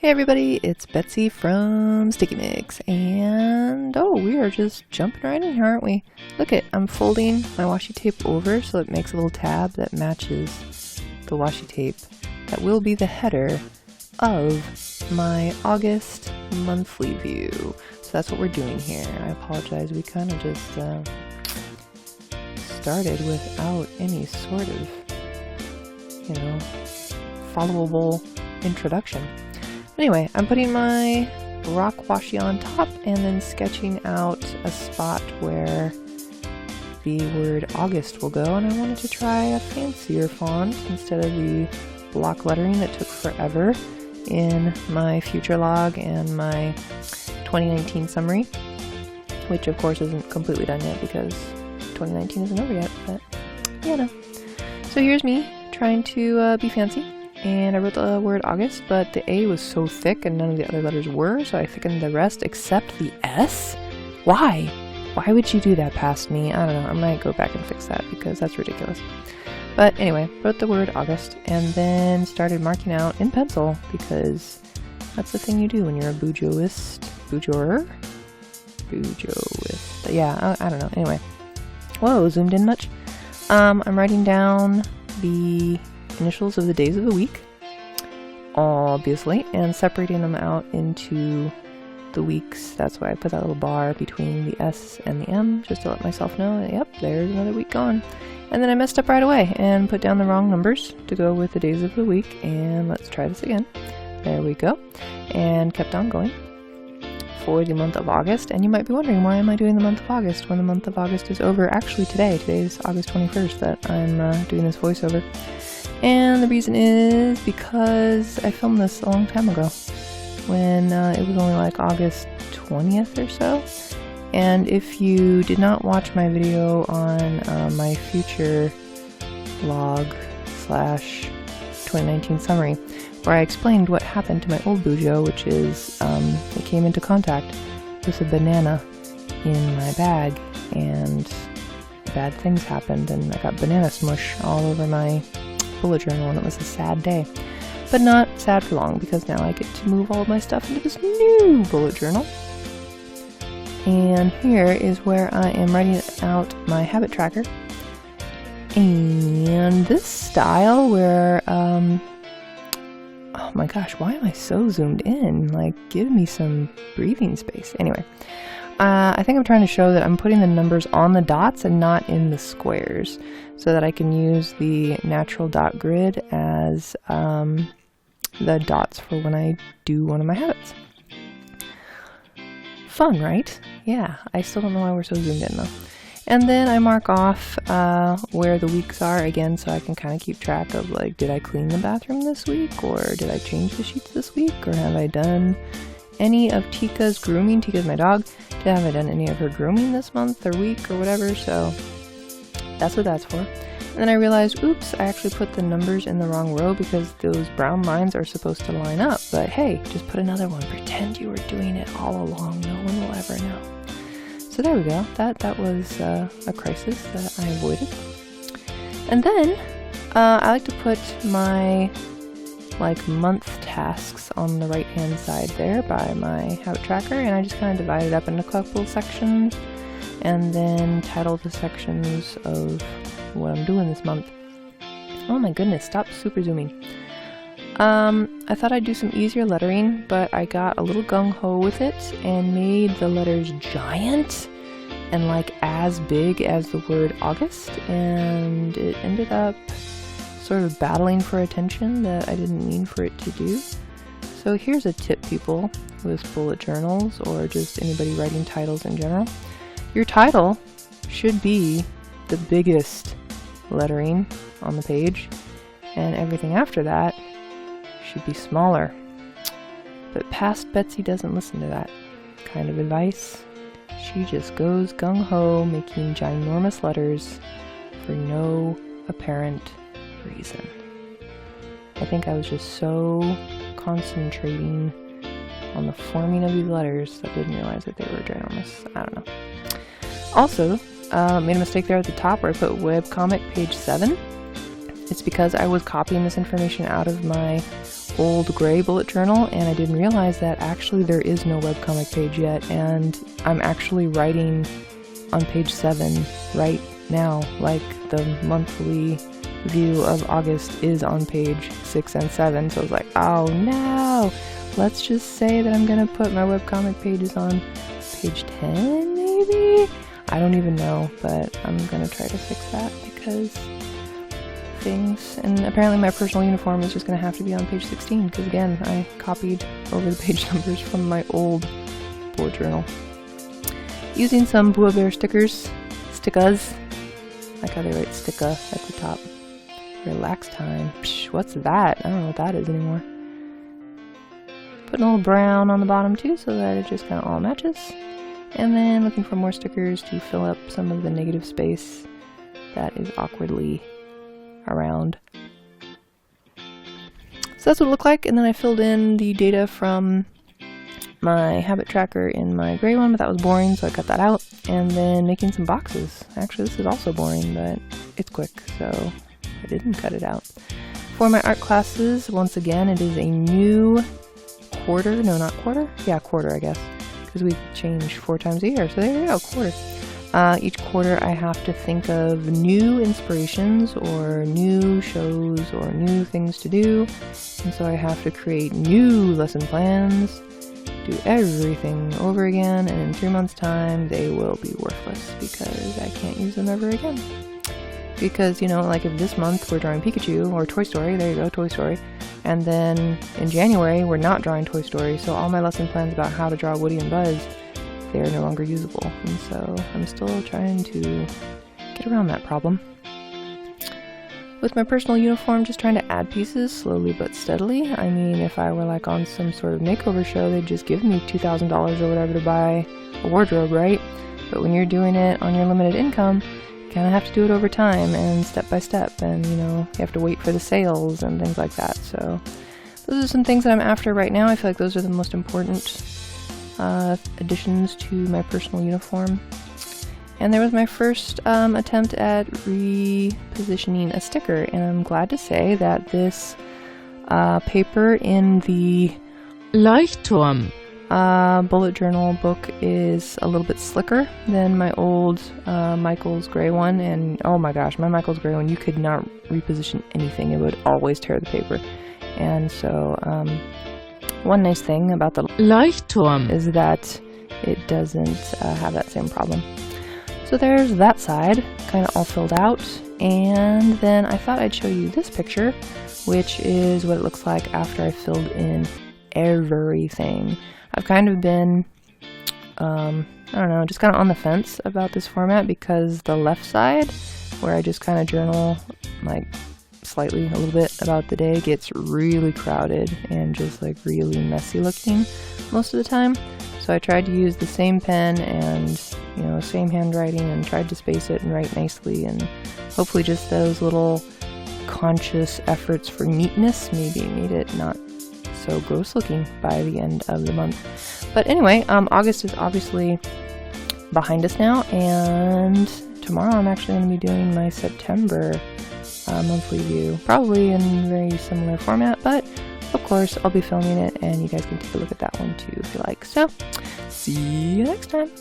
Hey everybody, it's Betsy from Sticky Mix, and we are just jumping right in here, aren't we? Look I'm folding my washi tape over so it makes a little tab that matches the washi tape. That will be the header of my August monthly view. So that's what we're doing here. I apologize, we kind of just started without any sort of, followable introduction. Anyway, I'm putting my rock washi on top and then sketching out a spot where the word August will go, and I wanted to try a fancier font instead of the block lettering that took forever in my future log and my 2019 summary, which of course isn't completely done yet because 2019 isn't over yet, but So here's me trying to be fancy. And I wrote the word August, but the A was so thick and none of the other letters were, so I thickened the rest except the S? Why? Why would you do that past me? I don't know. I might go back and fix that because that's ridiculous. But anyway, wrote the word August and then started marking out in pencil because that's the thing you do when you're a BuJoist. BuJoer? BuJoist. Yeah, I don't know. Anyway. Whoa, zoomed in much? I'm writing down the initials of the days of the week, obviously, and separating them out into the weeks. That's why I put that little bar between the S and the M, just to let myself know that, yep, there's another week gone. And then I messed up right away and put down the wrong numbers to go with the days of the week, and let's try this again. There we go. And kept on going for the month of August. And you might be wondering, why am I doing the month of August when the month of August is over? Actually, today is August 21st that I'm doing this voiceover. And the reason is because I filmed this a long time ago when it was only like August 20th or so. And if you did not watch my video on my future vlog / 2019 summary, where I explained what happened to my old BuJo, which is it came into contact with a banana in my bag and bad things happened and I got banana smush all over my bullet journal, and it was a sad day, but not sad for long because now I get to move all of my stuff into this new bullet journal. And here is where I am writing out my habit tracker, and this style where oh my gosh, why am I so zoomed in? Like, give me some breathing space. Anyway, I think I'm trying to show that I'm putting the numbers on the dots and not in the squares, so that I can use the natural dot grid as the dots for when I do one of my habits. Fun, right? Yeah, I still don't know why we're so zoomed in though. And then I mark off where the weeks are again, so I can kind of keep track of, like, did I clean the bathroom this week, or did I change the sheets this week, or have I done any of Tika's grooming? Tika's my dog. Have I done any of her grooming this month or week or whatever? So that's what that's for. And then I realized, oops, I actually put the numbers in the wrong row because those brown lines are supposed to line up. But hey, just put another one. Pretend you were doing it all along. No one will ever know. So there we go. That was a crisis that I avoided. And then I like to put my month tasks on the right hand side there by my habit tracker, and I just kind of divide it up into a couple sections and then title the sections of what I'm doing this month. Oh my goodness, stop super zooming. I thought I'd do some easier lettering, but I got a little gung-ho with it and made the letters giant and like as big as the word August, and it ended up sort of battling for attention that I didn't mean for it to do. So here's a tip, people with bullet journals or just anybody writing titles in general. Your title should be the biggest lettering on the page, and everything after that should be smaller. But past Betsy doesn't listen to that kind of advice. She just goes gung-ho, making ginormous letters for no apparent reason. I think I was just so concentrating on the forming of these letters that I didn't realize that they were ginormous. I don't know. Also, made a mistake there at the top where I put webcomic page 7. It's because I was copying this information out of my old gray bullet journal, and I didn't realize that actually there is no webcomic page yet, and I'm actually writing on page 7 right now. Like, the monthly view of August is on page 6 and 7, so I was like, oh no! Let's just say that I'm gonna put my webcomic pages on page 10, maybe? I don't even know, but I'm gonna try to fix that because things, and apparently my personal uniform is just gonna have to be on page 16, because again, I copied over the page numbers from my old bullet journal. Using some BuJo stickers, like how they write sticka at the top. Relax time. Psh, what's that? I don't know what that is anymore. Putting a little brown on the bottom too, so that it just kind of all matches. And then looking for more stickers to fill up some of the negative space that is awkwardly around. So that's what it looked like, and then I filled in the data from my habit tracker in my gray one, but that was boring, so I cut that out. And then making some boxes. Actually, this is also boring, but it's quick, so I didn't cut it out. For my art classes, once again, it is a new quarter. No, not quarter? Yeah, quarter, I guess, because we change 4 times a year, so there you go, quarter. Each quarter I have to think of new inspirations or new shows or new things to do, and so I have to create new lesson plans, do everything over again, and in 3 months' time they will be worthless because I can't use them ever again. Because, you know, like if this month we're drawing Pikachu or Toy Story, there you go, Toy Story, and then in January we're not drawing Toy Story, so all my lesson plans about how to draw Woody and Buzz, they're no longer usable, and so I'm still trying to get around that problem. With my personal uniform, just trying to add pieces slowly but steadily. I mean, if I were like on some sort of makeover show, they'd just give me $2,000 or whatever to buy a wardrobe, right? But when you're doing it on your limited income, you kind of have to do it over time and step by step, and you know, you have to wait for the sales and things like that. So those are some things that I'm after right now. I feel like those are the most important additions to my personal uniform. And there was my first attempt at repositioning a sticker, and I'm glad to say that this paper in the Leuchtturm bullet journal book is a little bit slicker than my old Michael's gray one, and oh my gosh, my Michael's gray one, you could not reposition anything, it would always tear the paper. And so one nice thing about the Leuchtturm is that it doesn't have that same problem. So there's that side, kind of all filled out, and then I thought I'd show you this picture, which is what it looks like after I filled in everything. I've kind of been, I don't know, just kind of on the fence about this format because the left side, where I just kind of journal, like, slightly, a little bit about the day, gets really crowded and just like really messy looking most of the time. So I tried to use the same pen and, you know, same handwriting, and tried to space it and write nicely, and hopefully just those little conscious efforts for neatness maybe made it not so gross looking by the end of the month. But anyway, August is obviously behind us now, and tomorrow I'm actually going to be doing my September monthly view, probably in very similar format, but of course I'll be filming it and you guys can take a look at that one too if you like. So see you next time.